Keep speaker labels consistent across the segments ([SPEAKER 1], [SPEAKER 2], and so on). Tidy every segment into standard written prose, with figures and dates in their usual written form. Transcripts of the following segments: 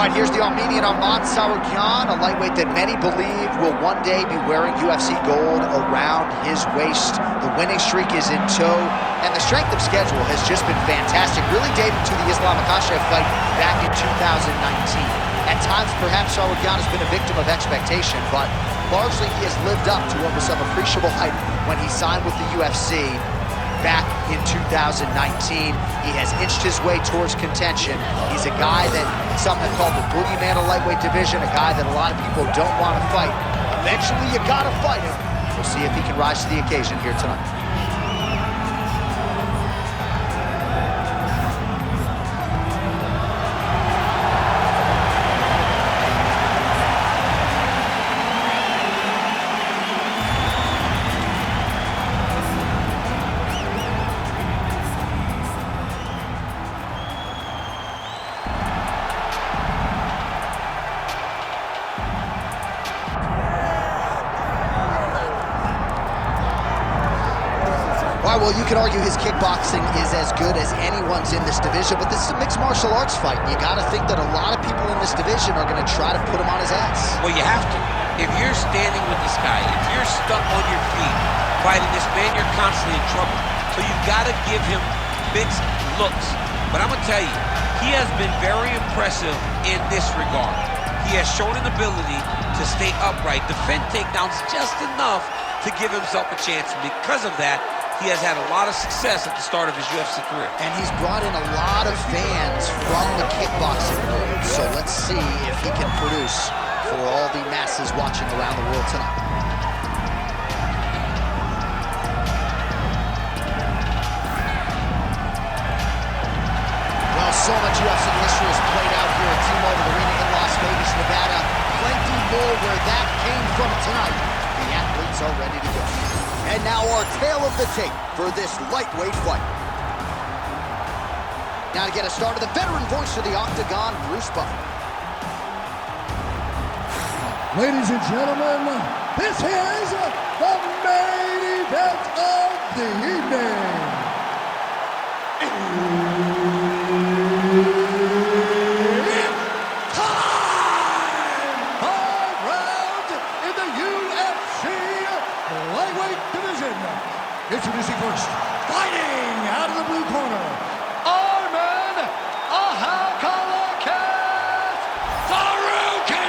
[SPEAKER 1] right, here's the Armenian Arman Tsarukyan, a lightweight that many believe will one day be wearing UFC gold around his waist. The winning streak is in tow, and the strength of schedule has just been fantastic, really dating to the Islam Makhachev fight back in 2019. At times, perhaps Tsarukyan has been a victim of expectation, but largely he has lived up to what was some appreciable hype when he signed with the UFC back in 2019. He has inched his way towards contention. He's a guy that some have called the boogeyman of lightweight division, a guy that a lot of people don't want to fight. Eventually, you gotta fight him. We'll see if he can rise to the occasion here tonight. Well, you could argue his kickboxing is as good as anyone's in this division, but this is a mixed martial arts fight. You got to think that a lot of people in this division are going to try to put him on his ass.
[SPEAKER 2] Well, you have to. If you're standing with this guy, if you're stuck on your feet fighting this man, you're constantly in trouble. So you've got to give him mixed looks. But I'm going to tell you, he has been very impressive in this regard. He has shown an ability to stay upright, defend takedowns just enough to give himself a chance. And because of that, he has had a lot of success at the start of his UFC career.
[SPEAKER 1] And he's brought in a lot of fans from the kickboxing world. So let's see if he can produce for all the masses watching around the world tonight. Well, so much UFC history has played out here at T-Mobile Arena in Las Vegas, Nevada. Plenty more where that came from tonight. The athletes are ready to go. And now our tale of the tape for this lightweight fight. Now to get us started, the veteran voice of the Octagon, Bruce Buffer.
[SPEAKER 3] Ladies and gentlemen, this is the main event of the evening. Introducing first, fighting out of the blue corner, Arman Tsarukyan!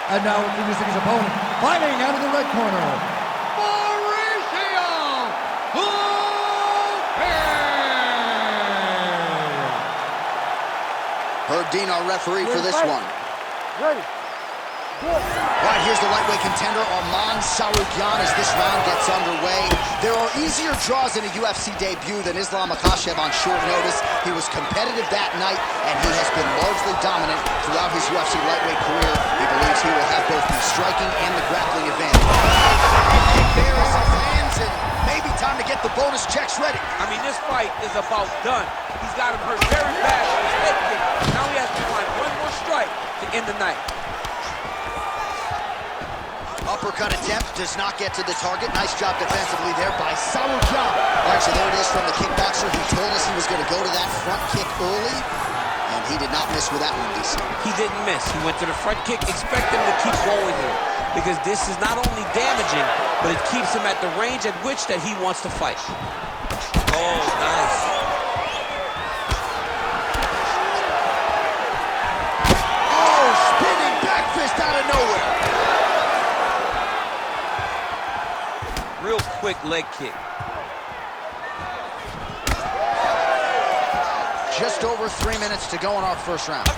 [SPEAKER 3] And now introducing his opponent, fighting out of the red corner, Mauricio Ruffy!
[SPEAKER 1] Herb Dean, our referee for this one.
[SPEAKER 3] Ready.
[SPEAKER 1] All right, here's the lightweight contender, Arman Tsarukyan, as this round gets underway. There are easier draws in a UFC debut than Islam Makhachev on short notice. He was competitive that night, and he has been largely dominant throughout his UFC lightweight career. He believes he will have both the striking and the grappling advantage. There is his hands, and maybe time to get the bonus checks ready.
[SPEAKER 2] I mean, this fight is about done. He's got him hurt very bad with his head kick. Now he has to find one more strike to end the night.
[SPEAKER 1] Uppercut attempt does not get to the target. Nice job defensively there by Tsarukyan. All right, so there it is from the kickboxer who told us he was going to go to that front kick early, and he did not miss with that one, DC.
[SPEAKER 2] He didn't miss. He went to the front kick. Expect him to keep going here, because this is not only damaging, but it keeps him at the range at which that he wants to fight. Oh, nice.
[SPEAKER 1] Oh, spinning back fist out of nowhere.
[SPEAKER 2] Real quick leg kick.
[SPEAKER 1] Just over 3 minutes to go in our first round.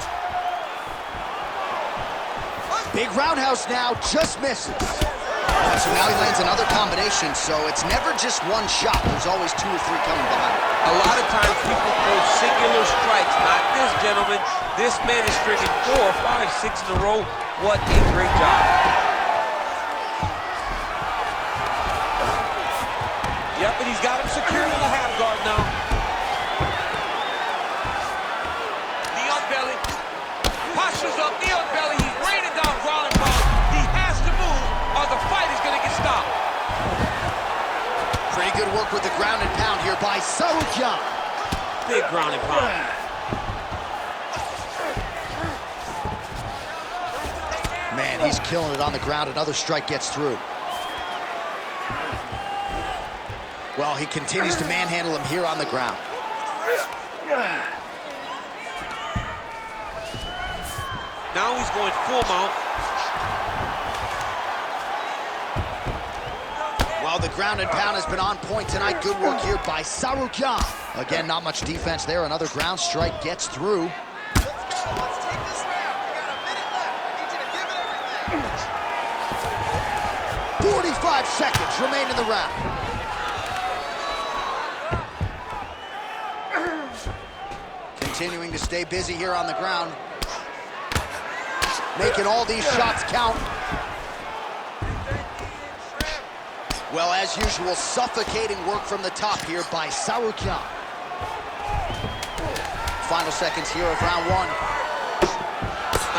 [SPEAKER 1] Big roundhouse now, just misses. And so now he lands another combination, so it's never just one shot. There's always 2 or 3 coming behind.
[SPEAKER 2] A lot of times people throw singular strikes. Not this gentleman. This man is stringing 4, 5, 6 in a row. What a great job. Yep, and he's got him secured in the half guard now. Knee on belly. Postures up, knee on belly. He's raining down ground and pound. He has to move or the fight is going to get stopped.
[SPEAKER 1] Pretty good work with the ground and pound here by Tsarukyan.
[SPEAKER 2] Big ground and pound.
[SPEAKER 1] Man, he's killing it on the ground. Another strike gets through. Well, he continues to manhandle him here on the ground.
[SPEAKER 2] Now he's going full mount.
[SPEAKER 1] Well, the ground and pound has been on point tonight. Good work here by Tsarukyan. Again, not much defense there. Another ground strike gets through.
[SPEAKER 4] Let's take this round. We got a minute left. I need you to give it everything.
[SPEAKER 1] 45 seconds remain in the round. Continuing to stay busy here on the ground. Making all these shots count. Well, as usual, suffocating work from the top here by Tsarukyan. Final seconds here of round one.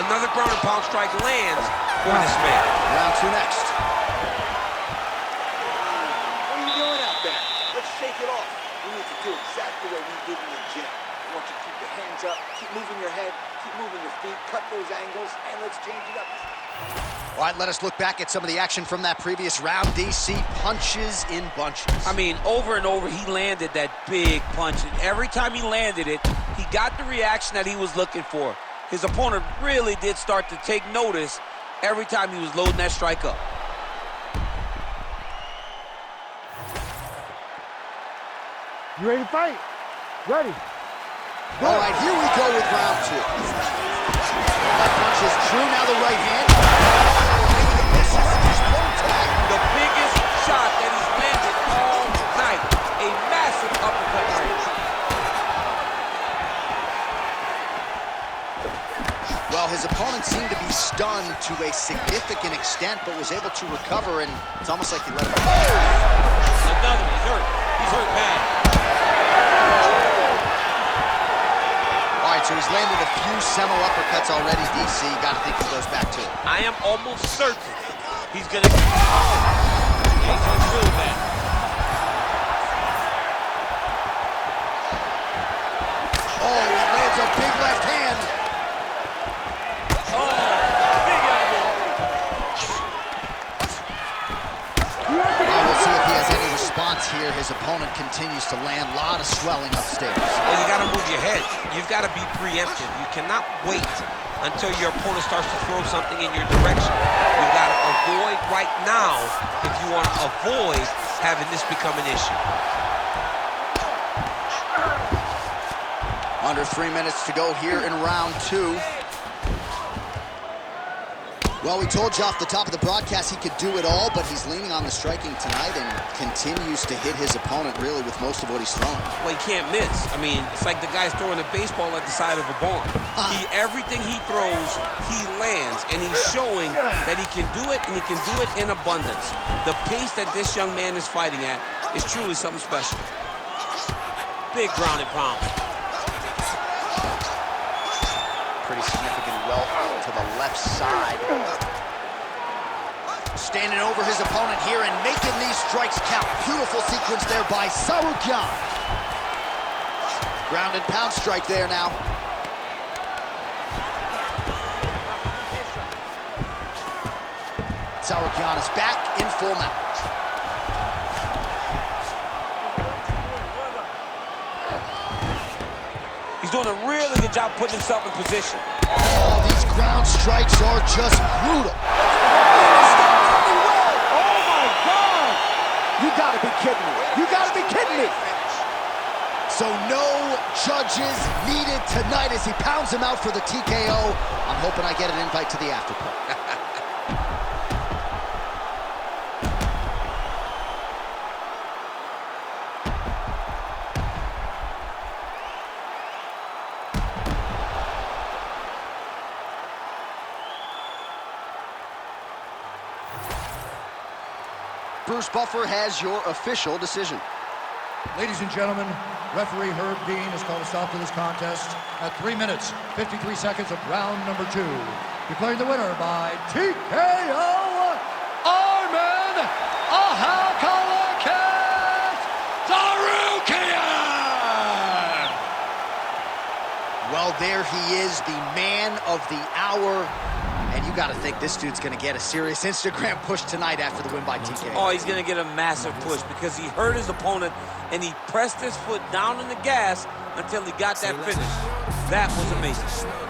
[SPEAKER 2] Another ground and pound strike lands for this man.
[SPEAKER 1] Round two next.
[SPEAKER 4] What are you doing out there? Let's shake it off. We need to do exactly what we did in the gym. I want you to keep your hands up, keep moving your head, keep moving your feet, cut those angles, and let's change it up.
[SPEAKER 1] All right, let us look back at some of the action from that previous round. DC punches in bunches.
[SPEAKER 2] I mean, over and over, he landed that big punch. And every time he landed it, he got the reaction that he was looking for. His opponent really did start to take notice every time he was loading that strike up.
[SPEAKER 5] You ready to fight? Ready.
[SPEAKER 1] All right, here we go with round two. That punch is true. Now the right hand.
[SPEAKER 2] The biggest shot that he's landed all night. A massive uppercut range.
[SPEAKER 1] Well, his opponent seemed to be stunned to a significant extent, but was able to recover, and it's almost like he let him go.
[SPEAKER 2] Another, he's hurt. He's hurt bad.
[SPEAKER 1] All right, so he's landed a few seminal uppercuts already, DC. You got to think he goes back to it.
[SPEAKER 2] I am almost certain he's gonna. He's hurt really bad.
[SPEAKER 1] Oh, he lands a big left hand.
[SPEAKER 2] Oh, big elbow.
[SPEAKER 1] We'll see if he has any response here. His opponent continues to land a lot of swelling upstairs.
[SPEAKER 2] Well, you gotta move your head. You've gotta be preemptive. You cannot wait until your opponent starts to throw something in your direction. You've gotta avoid right now if you want to avoid having this become an issue.
[SPEAKER 1] Under 3 minutes to go here in round two. Well, we told you off the top of the broadcast he could do it all, but he's leaning on the striking tonight and continues to hit his opponent really with most of what he's thrown.
[SPEAKER 2] Well, he can't miss. I mean, it's like the guy's throwing a baseball at the side of a barn. Everything he throws, he lands, and he's showing that he can do it, and he can do it in abundance. The pace that this young man is fighting at is truly something special. Big ground and pound.
[SPEAKER 1] Pretty significant welt to the left side. Standing over his opponent here and making these strikes count. Beautiful sequence there by Tsarukyan. Ground and pound strike there now. Tsarukyan is back in full mount.
[SPEAKER 2] He's doing a really good job putting himself in position.
[SPEAKER 1] Oh, these ground strikes are just brutal.
[SPEAKER 5] Oh my God! You gotta be kidding me. You gotta be kidding me.
[SPEAKER 1] So no judges needed tonight as he pounds him out for the TKO. I'm hoping I get an invite to the after party. Bruce Buffer has your official decision.
[SPEAKER 3] Ladies and gentlemen, referee Herb Dean has called a stop to this contest at 3 minutes, 53 seconds of round number 2. Declaring the winner by TKO, Arman Tsarukyan!
[SPEAKER 1] Well, there he is, the man of the hour. And you got to think this dude's going to get a serious Instagram push tonight after the win by TKO.
[SPEAKER 2] Oh, he's going to get a massive push because he hurt his opponent and he pressed his foot down on the gas until he got that finish. That was amazing.